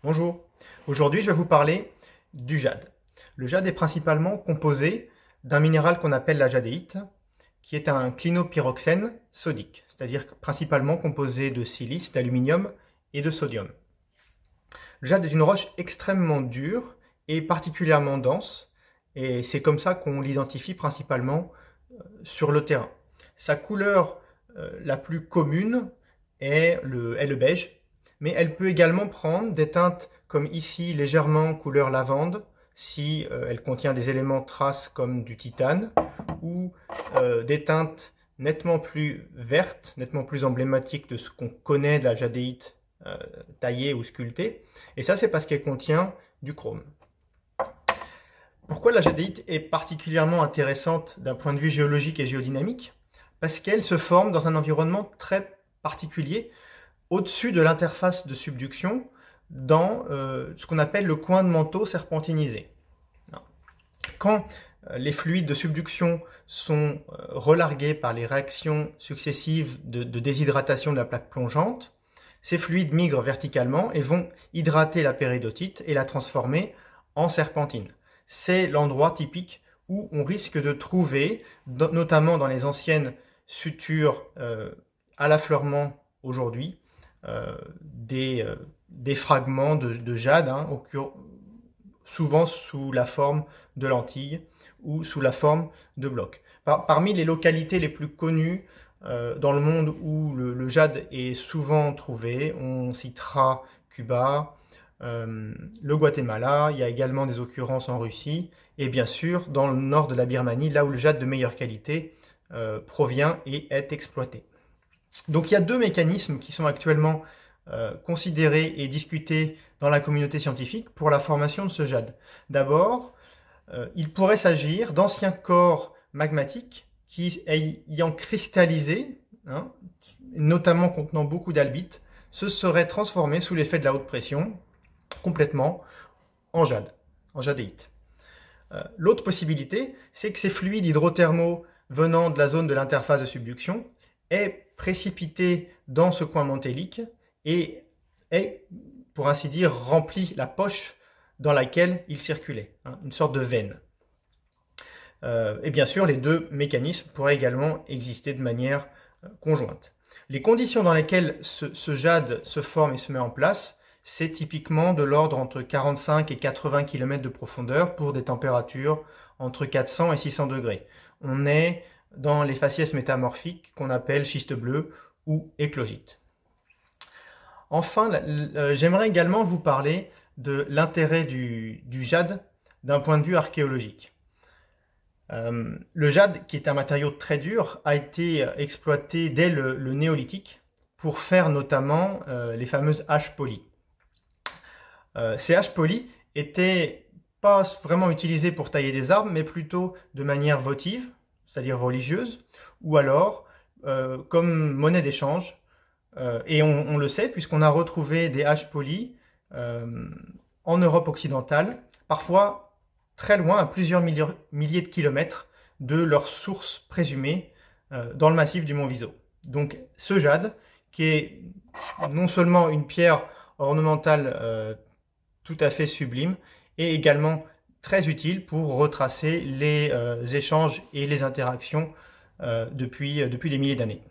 Bonjour, aujourd'hui je vais vous parler du jade. Le jade est principalement composé d'un minéral qu'on appelle la jadéite, qui est un clinopyroxène sodique, c'est-à-dire principalement composé de silice, d'aluminium et de sodium. Le jade est une roche extrêmement dure et particulièrement dense, et c'est comme ça qu'on l'identifie principalement sur le terrain. Sa couleur la plus commune est le beige, mais elle peut également prendre des teintes comme ici légèrement couleur lavande si elle contient des éléments traces comme du titane, ou des teintes nettement plus vertes, nettement plus emblématiques de ce qu'on connaît de la jadéite taillée ou sculptée, et ça c'est parce qu'elle contient du chrome. Pourquoi la jadéite est particulièrement intéressante d'un point de vue géologique et géodynamique? Parce qu'elle se forme dans un environnement très particulier, au-dessus de l'interface de subduction, dans ce qu'on appelle le coin de manteau serpentinisé. Quand les fluides de subduction sont relargués par les réactions successives de déshydratation de la plaque plongeante, ces fluides migrent verticalement et vont hydrater la péridotite et la transformer en serpentine. C'est l'endroit typique où on risque de trouver, notamment dans les anciennes sutures à l'affleurement aujourd'hui, des fragments de jade, souvent sous la forme de lentilles ou sous la forme de blocs. Parmi les localités les plus connues dans le monde où le jade est souvent trouvé, on citera Cuba, le Guatemala, il y a également des occurrences en Russie, et bien sûr dans le nord de la Birmanie, là où le jade de meilleure qualité provient et est exploité. Donc il y a deux mécanismes qui sont actuellement considérés et discutés dans la communauté scientifique pour la formation de ce jade. D'abord, il pourrait s'agir d'anciens corps magmatiques qui, ayant cristallisé, notamment contenant beaucoup d'albite, se seraient transformés sous l'effet de la haute pression complètement en jade, en jadéite. L'autre possibilité, c'est que ces fluides hydrothermaux venant de la zone de l'interface de subduction aient précipité dans ce coin mantélique et aient, pour ainsi dire, rempli la poche dans laquelle il circulait, une sorte de veine. Et bien sûr, les deux mécanismes pourraient également exister de manière conjointe. Les conditions dans lesquelles ce jade se forme et se met en place, c'est typiquement de l'ordre entre 45 et 80 km de profondeur pour des températures entre 400 et 600 degrés. On est dans les faciès métamorphiques qu'on appelle schiste bleu ou éclogite. Enfin, j'aimerais également vous parler de l'intérêt du jade d'un point de vue archéologique. Le jade, qui est un matériau très dur, a été exploité dès le néolithique pour faire notamment les fameuses haches polies. Ces haches polies étaient pas vraiment utilisées pour tailler des arbres, mais plutôt de manière votive, c'est-à-dire religieuse, ou alors comme monnaie d'échange. Et on le sait, puisqu'on a retrouvé des haches polies en Europe occidentale, parfois très loin, à plusieurs milliers de kilomètres de leur source présumée dans le massif du Mont Viso. Donc ce jade, qui est non seulement une pierre ornementale tout à fait sublime, est également très utile pour retracer les échanges et les interactions depuis des milliers d'années.